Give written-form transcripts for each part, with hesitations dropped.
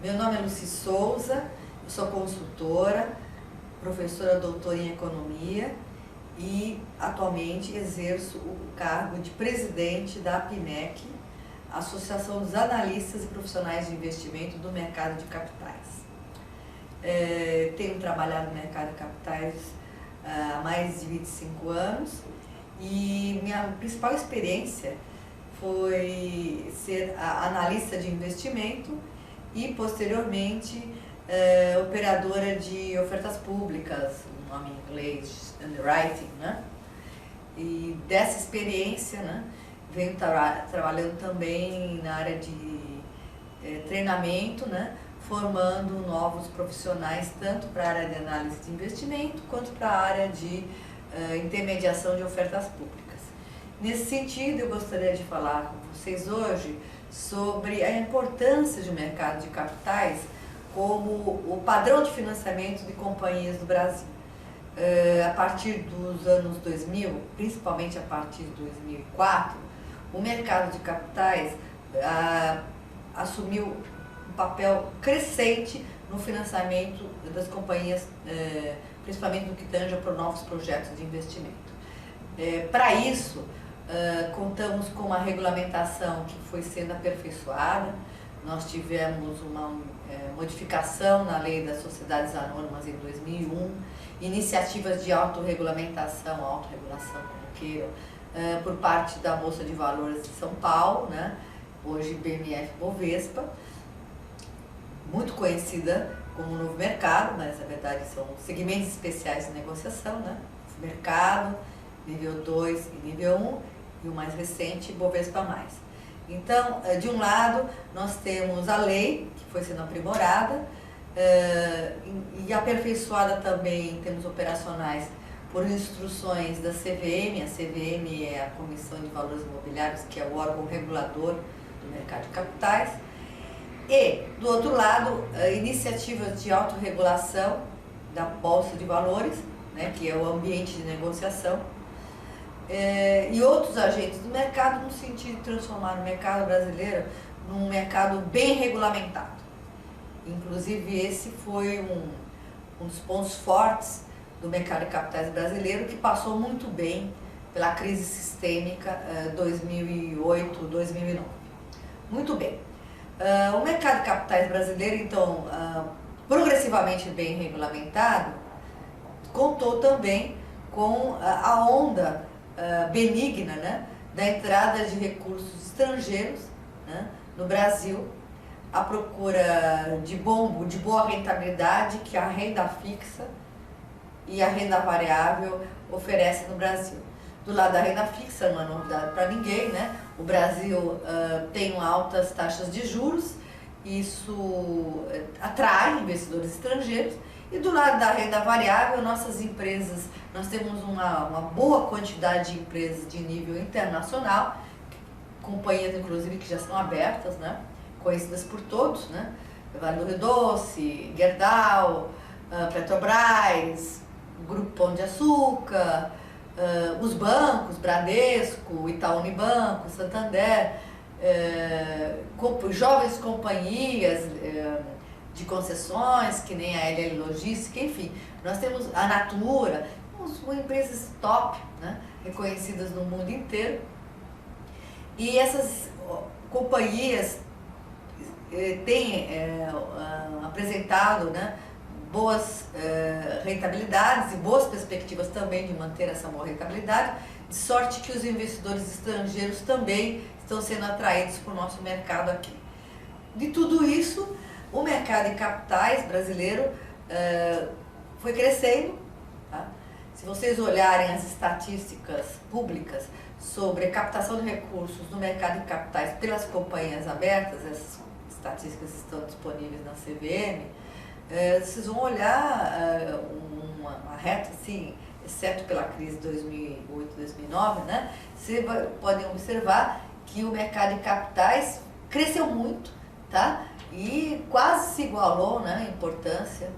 Meu nome é Lucy Souza, eu sou consultora, professora doutora em economia e atualmente exerço o cargo de presidente da APIMEC, Associação dos Analistas e Profissionais de Investimento do Mercado de Capitais. Tenho trabalhado no mercado de capitais há mais de 25 anos e minha principal experiência foi ser analista de investimento e posteriormente operadora de ofertas públicas, o nome em inglês, underwriting, né? E dessa experiência, né, venho trabalhando também na área de treinamento, né, formando novos profissionais tanto para a área de análise de investimento quanto para a área de intermediação de ofertas públicas. Nesse sentido, eu gostaria de falar com vocês hoje sobre a importância do mercado de capitais como o padrão de financiamento de companhias do Brasil. A partir dos anos 2000, principalmente a partir de 2004, o mercado de capitais assumiu um papel crescente no financiamento das companhias, principalmente no que tange para novos projetos de investimento. Para isso, contamos com uma regulamentação que foi sendo aperfeiçoada. Nós tivemos uma modificação na Lei das Sociedades Anônimas em 2001, iniciativas de autorregulação, como queiram, por parte da Bolsa de Valores de São Paulo, né? Hoje BMF Bovespa, muito conhecida como Novo Mercado, mas na verdade são segmentos especiais de negociação, né? Mercado, nível 2 e nível 1, e o mais recente, Bovespa+. Então, de um lado, nós temos a lei, que foi sendo aprimorada e aperfeiçoada também em termos operacionais por instruções da CVM. A CVM é a Comissão de Valores Imobiliários, que é o órgão regulador do mercado de capitais. E, do outro lado, iniciativas de autorregulação da Bolsa de Valores, né, que é o ambiente de negociação, e outros agentes do mercado, no sentido de transformar o mercado brasileiro num mercado bem regulamentado. Inclusive, esse foi um dos pontos fortes do mercado de capitais brasileiro, que passou muito bem pela crise sistêmica 2008-2009. Muito bem. O mercado de capitais brasileiro, então, progressivamente bem regulamentado, contou também com a onda benigna, né, da entrada de recursos estrangeiros, né, no Brasil, à procura de boa rentabilidade que a renda fixa e a renda variável oferecem no Brasil. Do lado da renda fixa, não é novidade para ninguém, né? O Brasil tem altas taxas de juros, isso atrai investidores estrangeiros. E do lado da renda variável, nossas empresas, nós temos uma boa quantidade de empresas de nível internacional, companhias inclusive que já são abertas, né? Conhecidas por todos, né? Vale do Rio Doce, Gerdau, Petrobras, Grupo Pão de Açúcar, os bancos, Bradesco, Itaú Unibanco, Santander, jovens companhias de concessões, que nem a LL Logística, enfim, nós temos a Natura, empresas top, né, reconhecidas no mundo inteiro, e essas companhias têm apresentado, né, boas rentabilidades e boas perspectivas também de manter essa boa rentabilidade, de sorte que os investidores estrangeiros também estão sendo atraídos para o nosso mercado aqui. De tudo isso, o mercado de capitais brasileiro foi crescendo. Tá? Se vocês olharem as estatísticas públicas sobre a captação de recursos no mercado de capitais pelas companhias abertas, essas estatísticas estão disponíveis na CVM, vocês vão olhar uma reta, assim, exceto pela crise de 2008, 2009, né? Vocês podem observar que o mercado de capitais cresceu muito, tá? E quase se igualou, né, em importância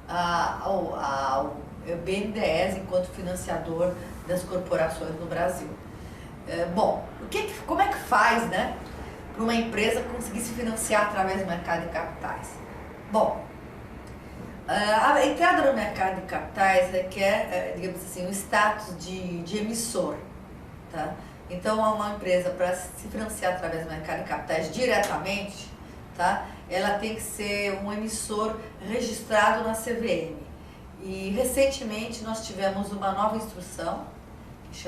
ao BNDES enquanto financiador das corporações no Brasil. Bom, como é que faz, né, para uma empresa conseguir se financiar através do mercado de capitais? Bom, a entrada no mercado de capitais requer, digamos assim, um status de emissor, tá? Então, uma empresa, para se financiar através do mercado de capitais diretamente, tá? Ela tem que ser um emissor registrado na CVM. E, recentemente, nós tivemos uma nova instrução, que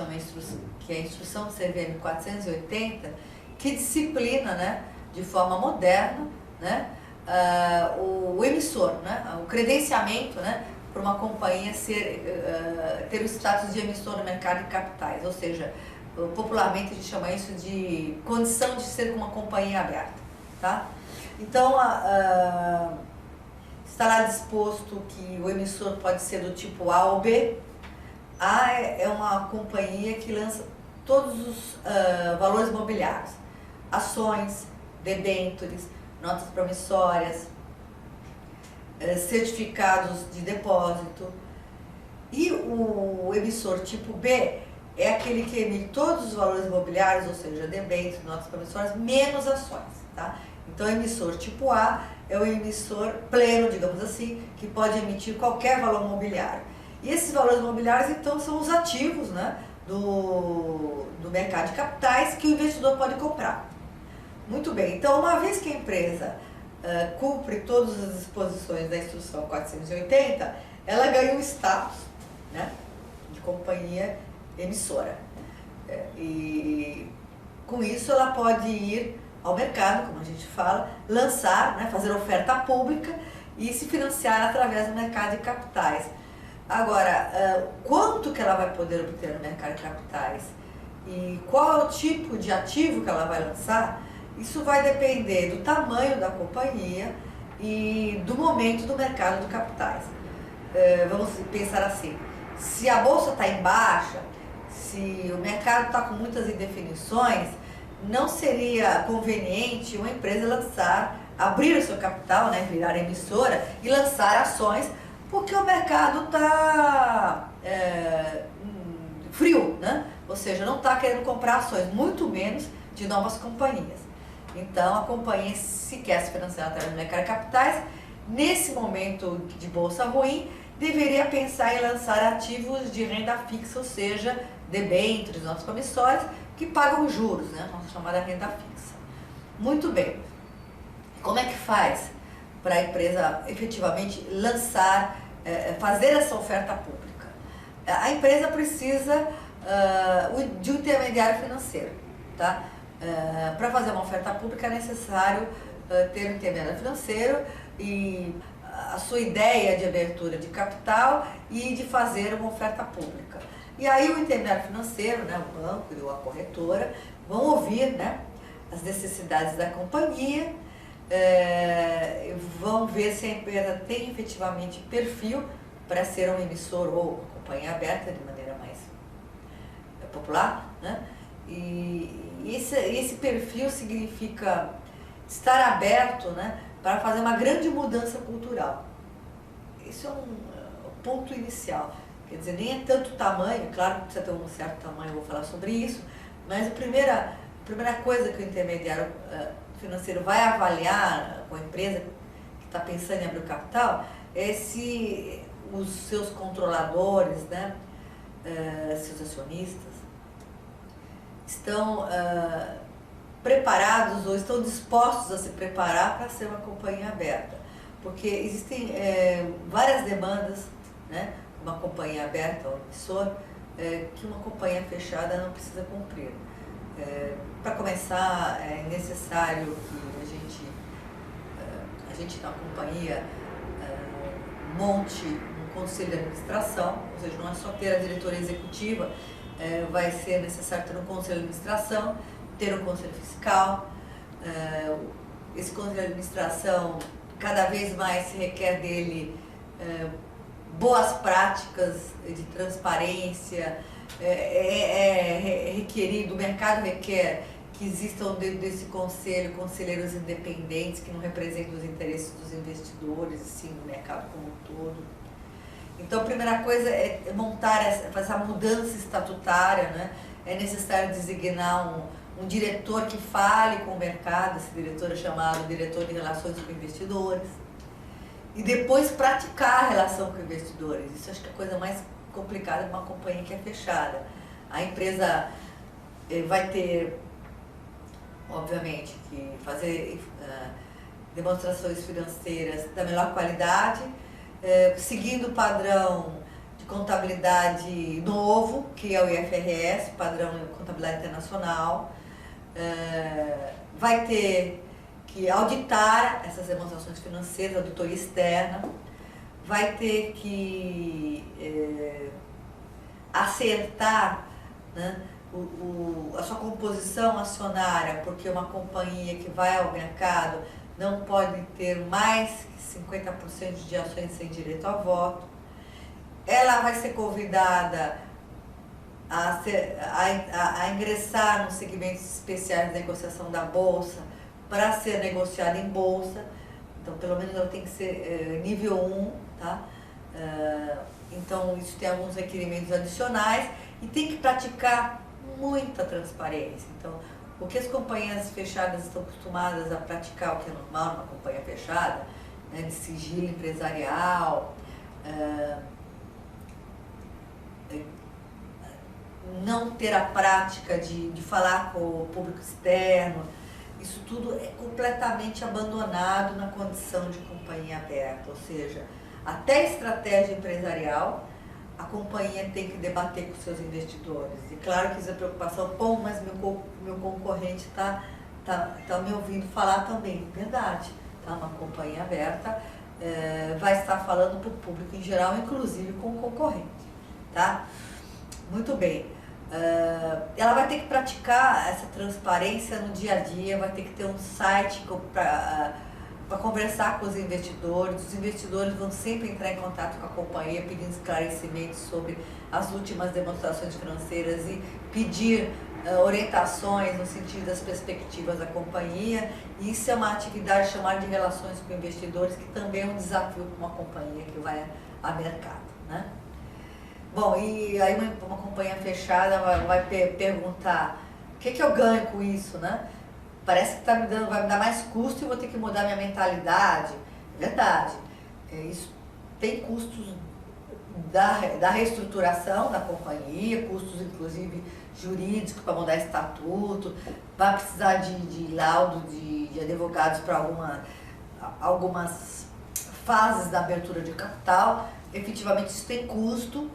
é a instrução CVM 480, que disciplina, né, de forma moderna, né, o emissor, né, o credenciamento, né, para uma companhia ter o status de emissor no mercado de capitais, ou seja, popularmente a gente chama isso de condição de ser uma companhia aberta, tá? Então, está lá disposto que o emissor pode ser do tipo A ou B. A é uma companhia que lança todos os valores mobiliários, ações, debêntures, notas promissórias, certificados de depósito. E o emissor tipo B é aquele que emite todos os valores imobiliários, ou seja, debêntures, notas promissórias, menos ações, tá? Então, o emissor tipo A é o emissor pleno, digamos assim, que pode emitir qualquer valor mobiliário. E esses valores mobiliários, então, são os ativos, né, do mercado de capitais que o investidor pode comprar. Muito bem, então, uma vez que a empresa cumpre todas as disposições da instrução 480, ela ganha um status, né, de companhia emissora. E com isso ela pode ir ao mercado, como a gente fala, lançar, né, fazer oferta pública e se financiar através do mercado de capitais. Agora, quanto que ela vai poder obter no mercado de capitais e qual é o tipo de ativo que ela vai lançar, isso vai depender do tamanho da companhia e do momento do mercado de capitais. Vamos pensar assim, se a bolsa está em baixa, se o mercado está com muitas indefinições, não seria conveniente uma empresa abrir o seu capital, né, virar emissora e lançar ações, porque o mercado está frio, né? Ou seja, não está querendo comprar ações, muito menos de novas companhias. Então, a companhia, se quer se financiar através do mercado de capitais, nesse momento de bolsa ruim, deveria pensar em lançar ativos de renda fixa, ou seja, debêntures, notas promissórias, que pagam juros, né? Nossa chamada renda fixa. Muito bem. Como é que faz para a empresa efetivamente lançar, fazer essa oferta pública? A empresa precisa de um intermediário financeiro, tá? Para fazer uma oferta pública é necessário ter um intermediário financeiro e a sua ideia de abertura de capital e de fazer uma oferta pública. E aí o intermediário financeiro, né, o banco ou a corretora, vão ouvir, né, as necessidades da companhia, vão ver se a empresa tem efetivamente perfil para ser um emissor ou uma companhia aberta de maneira mais popular, né? E esse perfil significa estar aberto, né, para fazer uma grande mudança cultural. Esse é um ponto inicial. Quer dizer, nem é tanto tamanho, claro que precisa ter um certo tamanho, eu vou falar sobre isso, mas a primeira coisa que o intermediário financeiro vai avaliar com a empresa que está pensando em abrir o capital é se os seus controladores, né, seus acionistas, estão preparados ou estão dispostos a se preparar para ser uma companhia aberta. Porque existem várias demandas, né, uma companhia aberta ou emissor, que uma companhia fechada não precisa cumprir. Para começar, é necessário que a gente na companhia monte um conselho de administração, ou seja, não é só ter a diretoria executiva, vai ser necessário ter um conselho de administração, ter um conselho fiscal. Esse conselho de administração, cada vez mais se requer dele boas práticas de transparência, requerido, o mercado requer que existam dentro desse conselho conselheiros independentes que não representem os interesses dos investidores, e sim do mercado como um todo. Então, a primeira coisa é montar essa mudança estatutária, né? É necessário designar um diretor que fale com o mercado, esse diretor é chamado diretor de relações com investidores, e depois praticar a relação com investidores. Isso acho que é a coisa mais complicada de uma companhia que é fechada. A empresa vai ter, obviamente, que fazer demonstrações financeiras da melhor qualidade, seguindo o padrão de contabilidade novo, que é o IFRS, padrão de contabilidade internacional. Vai ter que auditar essas demonstrações financeiras, auditoria externa, vai ter que acertar, né, a sua composição acionária, porque uma companhia que vai ao mercado não pode ter mais que 50% de ações sem direito a voto. Ela vai ser convidada a ingressar nos segmentos especiais de negociação da Bolsa para ser negociada em Bolsa. Então, pelo menos ela tem que ser nível 1, tá? Então, isso tem alguns requerimentos adicionais e tem que praticar muita transparência. Então, o que as companhias fechadas estão acostumadas a praticar, o que é normal numa companhia fechada, né, de sigilo empresarial, não ter a prática de falar com o público externo, isso tudo é completamente abandonado na condição de companhia aberta, ou seja, até a estratégia empresarial a companhia tem que debater com seus investidores. E claro que isso é preocupação, pô, mas meu concorrente tá me ouvindo falar também. Verdade, tá? Uma companhia aberta vai estar falando para o público em geral, inclusive com o concorrente, tá? Muito bem. Ela vai ter que praticar essa transparência no dia a dia, vai ter que ter um site para conversar com os investidores vão sempre entrar em contato com a companhia pedindo esclarecimentos sobre as últimas demonstrações financeiras e pedir orientações no sentido das perspectivas da companhia. E isso é uma atividade chamada de relações com investidores, que também é um desafio para uma companhia que vai a mercado, né? Bom, e aí uma companhia fechada vai perguntar o que eu ganho com isso, né? Parece que vai me dar mais custo e vou ter que mudar minha mentalidade. Verdade. Isso tem custos da reestruturação da companhia, custos inclusive jurídicos para mudar estatuto, vai precisar de laudo de advogados para algumas fases da abertura de capital. Efetivamente isso tem custo.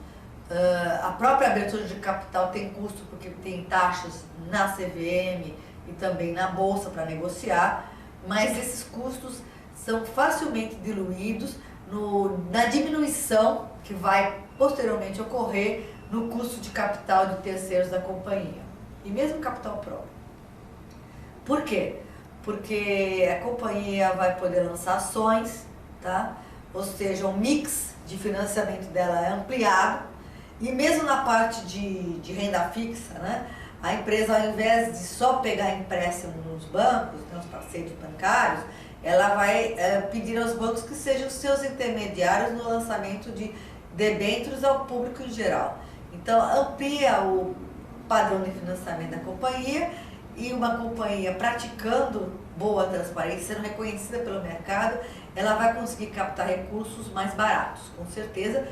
A própria abertura de capital tem custo porque tem taxas na CVM e também na Bolsa para negociar, mas esses custos são facilmente diluídos na diminuição que vai posteriormente ocorrer no custo de capital de terceiros da companhia, e mesmo capital próprio. Por quê? Porque a companhia vai poder lançar ações, tá? Ou seja, o mix de financiamento dela é ampliado, e mesmo na parte de renda fixa, né? A empresa, ao invés de só pegar empréstimo nos bancos, nos parceiros bancários, ela vai pedir aos bancos que sejam seus intermediários no lançamento de debêntures ao público em geral. Então, amplia o padrão de financiamento da companhia, e uma companhia praticando boa transparência, sendo reconhecida pelo mercado, ela vai conseguir captar recursos mais baratos, com certeza,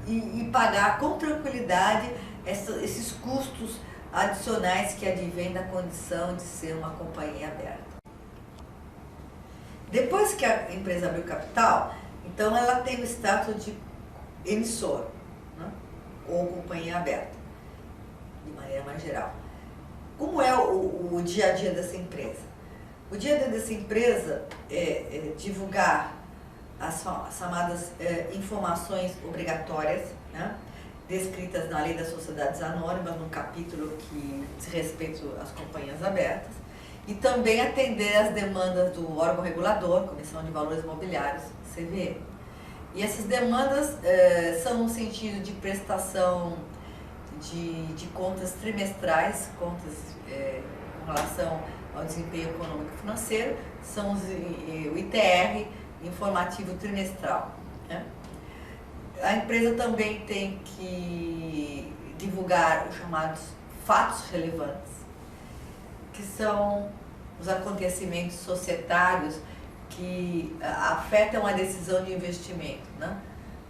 e pagar com tranquilidade esses custos adicionais que advêm da condição de ser uma companhia aberta. Depois que a empresa abriu capital, então ela tem o status de emissor, né? Ou companhia aberta, de maneira mais geral. Como é o dia a dia dessa empresa? O dia a dia dessa empresa é divulgar as chamadas informações obrigatórias, né? Descritas na Lei das Sociedades Anônimas, no capítulo que diz respeito às companhias abertas, e também atender às demandas do órgão regulador, Comissão de Valores Mobiliários, CVM. E essas demandas são no sentido de prestação de contas trimestrais, contas com relação ao desempenho econômico e financeiro, são o ITR, informativo trimestral, né? A empresa também tem que divulgar os chamados fatos relevantes. O que são os acontecimentos societários que afetam a decisão de investimento, né?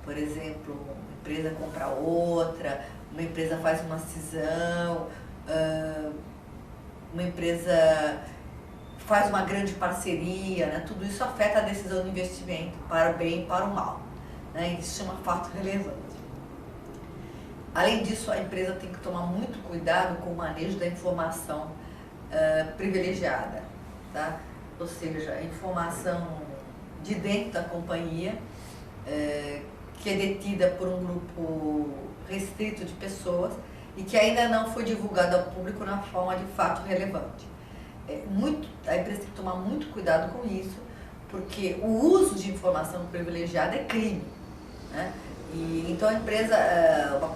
Por exemplo, uma empresa compra outra, uma empresa faz uma cisão, uma empresa faz uma grande parceria, né? Tudo isso afeta a decisão de investimento, para o bem e para o mal, né? Isso chama fato relevante. Além disso, a empresa tem que tomar muito cuidado com o manejo da informação privilegiada, tá? Ou seja, a informação de dentro da companhia, que é detida por um grupo restrito de pessoas e que ainda não foi divulgada ao público na forma de fato relevante. A empresa tem que tomar muito cuidado com isso, porque o uso de informação privilegiada é crime, né? E, então a empresa,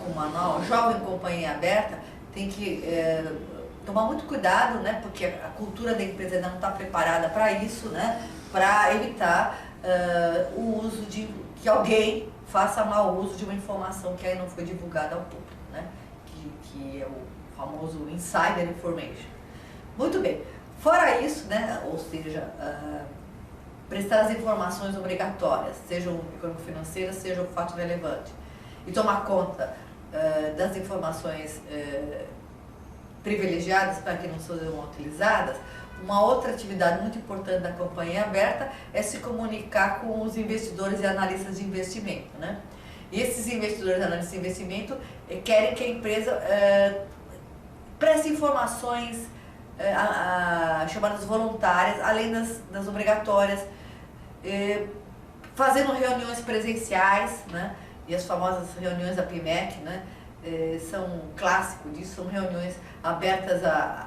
uma jovem companhia aberta, tem que tomar muito cuidado, né? Porque a cultura da empresa ainda não está preparada para isso, né? Para evitar o uso que alguém faça mau uso de uma informação que ainda não foi divulgada ao público, né? Que é o famoso insider information. Muito bem. Fora isso, né? Ou seja, prestar as informações obrigatórias, sejam econômico-financeiras, sejam fato relevante, e tomar conta das informações privilegiadas para que não sejam utilizadas. Uma outra atividade muito importante da companhia aberta é se comunicar com os investidores e analistas de investimento, né? E esses investidores e analistas de investimento querem que a empresa preste informações chamadas voluntárias, além das obrigatórias, fazendo reuniões presenciais, né? E as famosas reuniões da PMEC, né? São um clássico disso, são reuniões abertas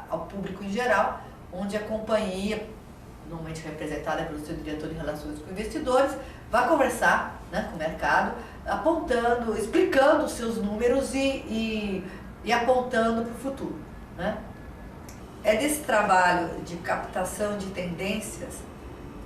ao público em geral, onde a companhia, normalmente representada pelo seu diretor de relações com investidores, vai conversar, né, com o mercado, apontando, explicando os seus números e apontando para o futuro, né? É desse trabalho de captação de tendências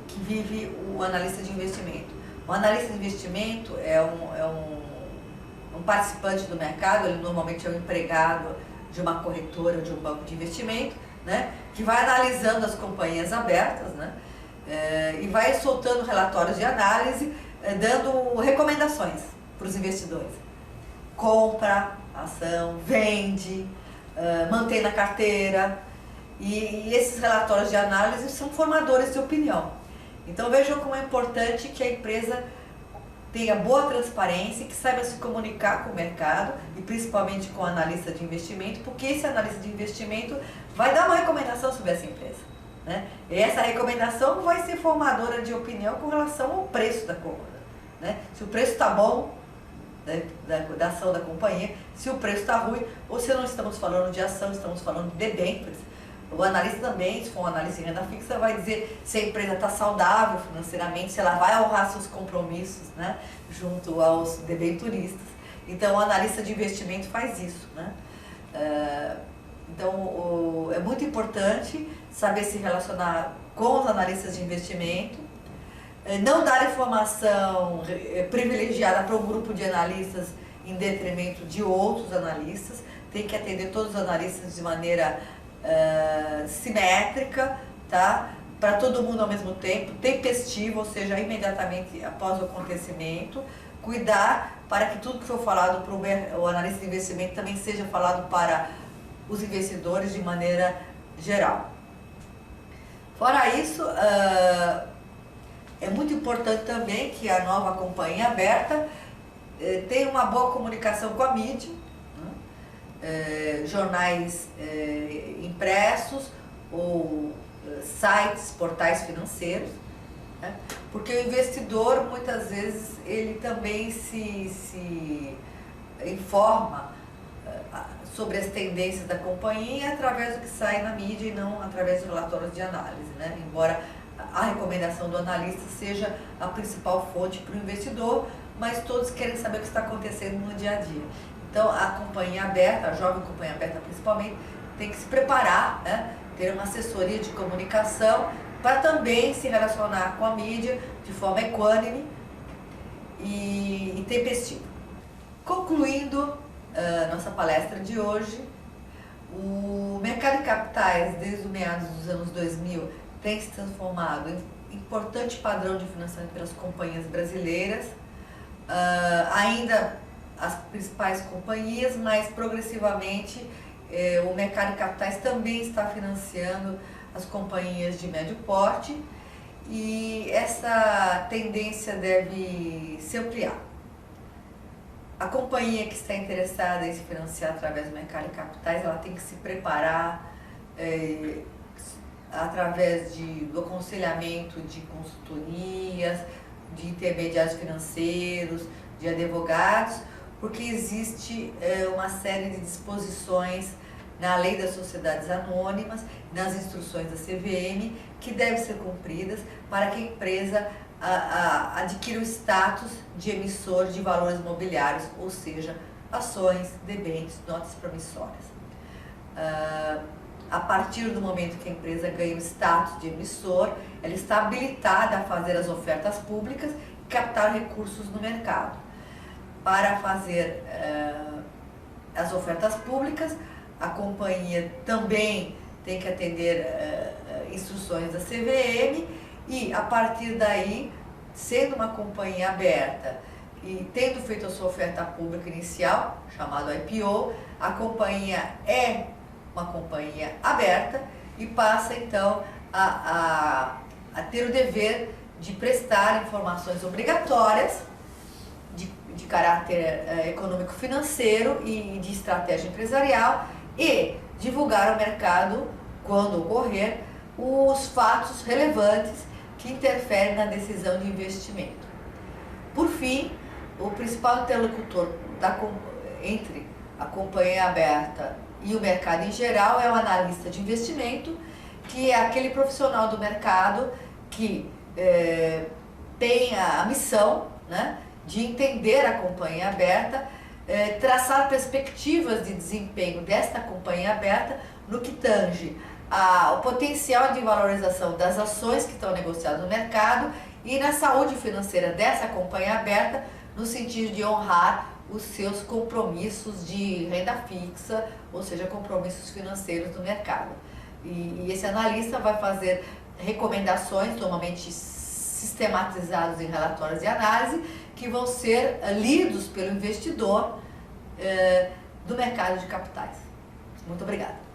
que vive o analista de investimento. O analista de investimento é um participante do mercado, ele normalmente é um empregado de uma corretora ou de um banco de investimento, né, que vai analisando as companhias abertas, né, e vai soltando relatórios de análise, dando recomendações para os investidores. Compra ação, vende, mantém na carteira, e esses relatórios de análise são formadores de opinião. Então vejam como é importante que a empresa tenha boa transparência, que saiba se comunicar com o mercado e principalmente com o analista de investimento, porque esse analista de investimento vai dar uma recomendação sobre essa empresa, né? E essa recomendação vai ser formadora de opinião com relação ao preço da compra, né? Se o preço está bom, né, da ação da companhia, se o preço está ruim, ou se não estamos falando de ação, estamos falando de debêntures. O analista também, se for um analista em renda fixa, vai dizer se a empresa está saudável financeiramente, se ela vai honrar seus compromissos, né, junto aos debenturistas. Então, o analista de investimento faz isso, né? Então, é muito importante saber se relacionar com os analistas de investimento, não dar informação privilegiada para um grupo de analistas em detrimento de outros analistas, tem que atender todos os analistas de maneira simétrica, tá? Para todo mundo ao mesmo tempo, tempestivo, ou seja, imediatamente após o acontecimento, cuidar para que tudo que for falado para o analista de investimento também seja falado para os investidores de maneira geral. Fora isso, é muito importante também que a nova companhia aberta tenha uma boa comunicação com a mídia, jornais impressos ou sites, portais financeiros, né? Porque o investidor muitas vezes ele também se informa sobre as tendências da companhia através do que sai na mídia e não através de relatórios de análise, né? Embora a recomendação do analista seja a principal fonte para o investidor, mas todos querem saber o que está acontecendo no dia a dia. Então, a companhia aberta, a jovem companhia aberta principalmente, tem que se preparar, né? Ter uma assessoria de comunicação para também se relacionar com a mídia de forma equânime e tempestiva. Concluindo nossa palestra de hoje, O mercado de capitais, desde o meados dos anos 2000, tem se transformado em importante padrão de financiamento pelas companhias brasileiras, ainda as principais companhias, mas progressivamente o mercado de capitais também está financiando as companhias de médio porte, e essa tendência deve se ampliar. A companhia que está interessada em se financiar através do mercado de capitais, ela tem que se preparar através do aconselhamento de consultorias, de intermediários financeiros, de advogados, porque existe uma série de disposições na Lei das Sociedades Anônimas, nas instruções da CVM, que devem ser cumpridas para que a empresa adquira o status de emissor de valores mobiliários, ou seja, ações, debêntures, notas promissórias. A partir do momento que a empresa ganha o status de emissor, ela está habilitada a fazer as ofertas públicas e captar recursos no mercado. Para fazer as ofertas públicas, a companhia também tem que atender instruções da CVM, e a partir daí, sendo uma companhia aberta e tendo feito a sua oferta pública inicial, chamado IPO, a companhia é uma companhia aberta e passa então a ter o dever de prestar informações obrigatórias de caráter econômico-financeiro e de estratégia empresarial, e divulgar ao mercado, quando ocorrer, os fatos relevantes que interferem na decisão de investimento. Por fim, o principal interlocutor entre a companhia aberta e o mercado em geral é o analista de investimento, que é aquele profissional do mercado que tem a missão, né, de entender a companhia aberta, traçar perspectivas de desempenho desta companhia aberta no que tange o potencial de valorização das ações que estão negociadas no mercado e na saúde financeira dessa companhia aberta, no sentido de honrar os seus compromissos de renda fixa, ou seja, compromissos financeiros do mercado. E esse analista vai fazer recomendações, normalmente sistematizados em relatórios de análise, que vão ser lidos pelo investidor do mercado de capitais. Muito obrigada.